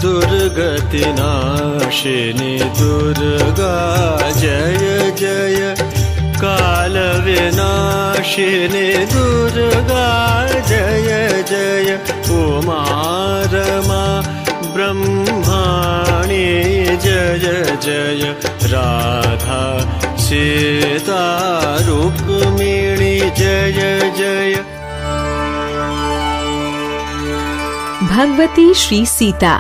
दुर्गति नाशिनी दुर्गा जय जय, काल विनाशिनी दुर्गा जय जय, उमा रमा ब्रह्माणी जय जय, राधा सीता रुक्मिणी जय जय। भगवती श्री सीता।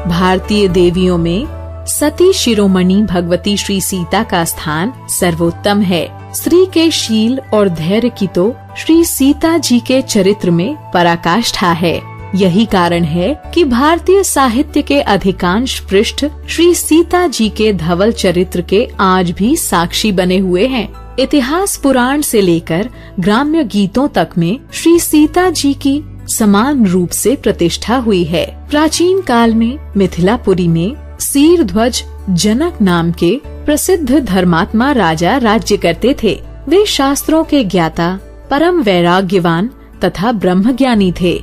भारतीय देवियों में सती शिरोमणि भगवती श्री सीता का स्थान सर्वोत्तम है। स्त्री के शील और धैर्य की तो श्री सीता जी के चरित्र में पराकाष्ठा है। यही कारण है कि भारतीय साहित्य के अधिकांश पृष्ठ श्री सीता जी के धवल चरित्र के आज भी साक्षी बने हुए हैं। इतिहास पुराण से लेकर ग्राम्य गीतों तक में श्री सीता जी की समान रूप से प्रतिष्ठा हुई है। प्राचीन काल में मिथिलापुरी में शीरध्वज जनक नाम के प्रसिद्ध धर्मात्मा राजा राज्य करते थे। वे शास्त्रों के ज्ञाता, परम वैराग्यवान तथा ब्रह्मज्ञानी थे।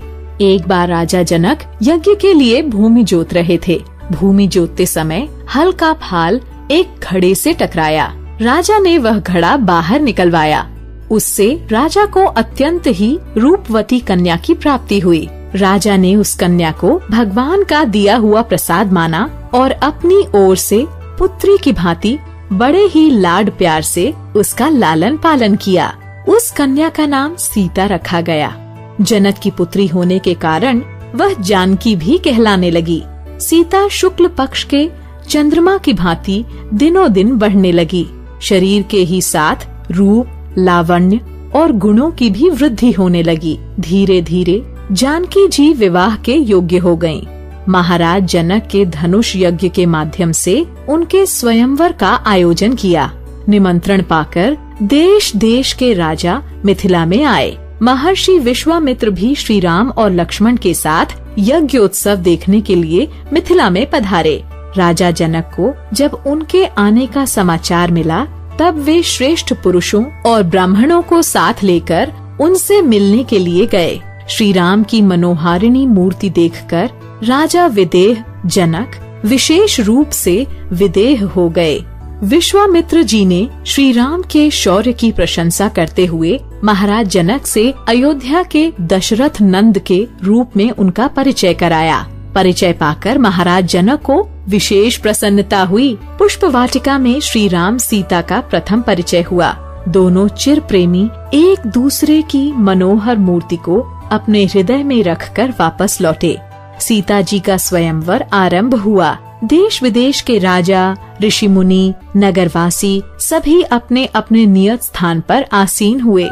एक बार राजा जनक यज्ञ के लिए भूमि जोत रहे थे। भूमि जोतते समय हल का फाल एक घड़े से टकराया। राजा ने वह घड़ा बाहर निकलवाया। उससे राजा को अत्यंत ही रूपवती कन्या की प्राप्ति हुई। राजा ने उस कन्या को भगवान का दिया हुआ प्रसाद माना और अपनी ओर से पुत्री की भांति बड़े ही लाड प्यार से उसका लालन पालन किया। उस कन्या का नाम सीता रखा गया। जनक की पुत्री होने के कारण वह जानकी भी कहलाने लगी। सीता शुक्ल पक्ष के चंद्रमा की भांति दिनों दिन बढ़ने लगी। शरीर के ही साथ रूप, लावण्य और गुणों की भी वृद्धि होने लगी। धीरे धीरे जानकी जी विवाह के योग्य हो गयीं। महाराज जनक के धनुष यज्ञ के माध्यम से उनके स्वयंवर का आयोजन किया। निमंत्रण पाकर देश देश के राजा मिथिला में आए। महर्षि विश्वामित्र भी श्री राम और लक्ष्मण के साथ यज्ञोत्सव देखने के लिए मिथिला में पधारे। राजा जनक को जब उनके आने का समाचार मिला, तब वे श्रेष्ठ पुरुषों और ब्राह्मणों को साथ लेकर उनसे मिलने के लिए गए। श्री राम की मनोहारिणी मूर्ति देखकर राजा विदेह जनक विशेष रूप से विदेह हो गए। विश्वामित्र जी ने श्री राम के शौर्य की प्रशंसा करते हुए महाराज जनक से अयोध्या के दशरथ नंद के रूप में उनका परिचय कराया। परिचय पाकर महाराज जनक को विशेष प्रसन्नता हुई। पुष्प वाटिका में श्री राम सीता का प्रथम परिचय हुआ। दोनों चिर प्रेमी एक दूसरे की मनोहर मूर्ति को अपने हृदय में रखकर वापस लौटे। सीता जी का स्वयंवर आरंभ हुआ। देश विदेश के राजा, ऋषि मुनि, नगरवासी सभी अपने अपने नियत स्थान पर आसीन हुए।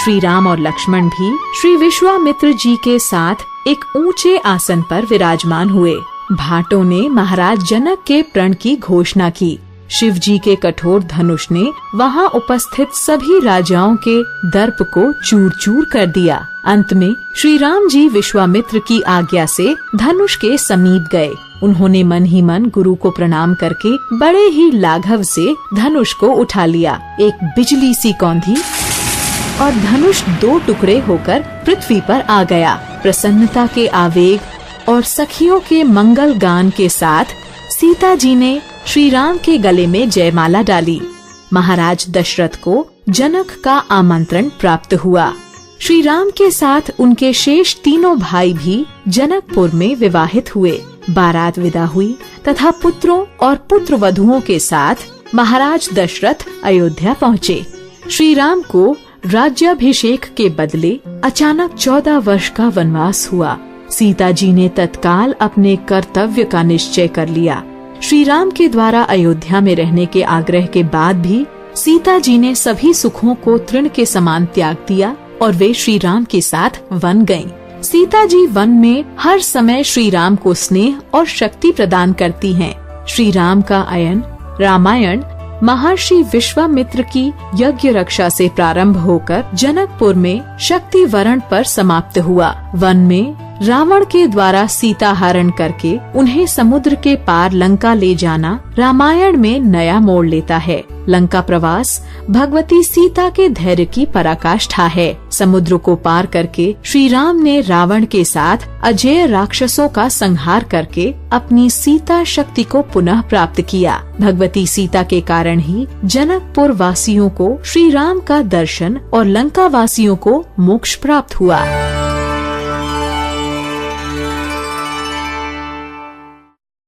श्री राम और लक्ष्मण भी श्री विश्वामित्र जी के साथ एक ऊंचे आसन पर विराजमान हुए। भाटों ने महाराज जनक के प्रण की घोषणा की। शिव जी के कठोर धनुष ने वहां उपस्थित सभी राजाओं के दर्प को चूर चूर कर दिया। अंत में श्री राम जी विश्वामित्र की आज्ञा से धनुष के समीप गए। उन्होंने मन ही मन गुरु को प्रणाम करके बड़े ही लाघव से धनुष को उठा लिया। एक बिजली सी कौंधी और धनुष दो टुकड़े होकर पृथ्वी पर आ गया। प्रसन्नता के आवेग और सखियों के मंगल गान के साथ सीता जी ने श्री राम के गले में जयमाला डाली। महाराज दशरथ को जनक का आमंत्रण प्राप्त हुआ। श्री राम के साथ उनके शेष तीनों भाई भी जनकपुर में विवाहित हुए। बारात विदा हुई तथा पुत्रों और पुत्र वधुओं के साथ महाराज दशरथ अयोध्या पहुँचे। श्री राम को राज्याभिषेक के बदले अचानक 14 वर्ष का वनवास हुआ। सीता जी ने तत्काल अपने कर्तव्य का निश्चय कर लिया। श्री राम के द्वारा अयोध्या में रहने के आग्रह के बाद भी सीता जी ने सभी सुखों को तृण के समान त्याग दिया और वे श्री राम के साथ वन गयीं। सीता जी वन में हर समय श्री राम को स्नेह और शक्ति प्रदान करती हैं। श्री राम का अयन रामायण महर्षि विश्वामित्र की यज्ञ रक्षा से प्रारंभ होकर जनकपुर में शक्ति वरण पर समाप्त हुआ। वन में रावण के द्वारा सीता हरण करके उन्हें समुद्र के पार लंका ले जाना रामायण में नया मोड़ लेता है। लंका प्रवास भगवती सीता के धैर्य की पराकाष्ठा है। समुद्र को पार करके श्री राम ने रावण के साथ अजेय राक्षसों का संहार करके अपनी सीता शक्ति को पुनः प्राप्त किया। भगवती सीता के कारण ही जनकपुर वासियों को श्री राम का दर्शन और लंका वासियों को मोक्ष प्राप्त हुआ।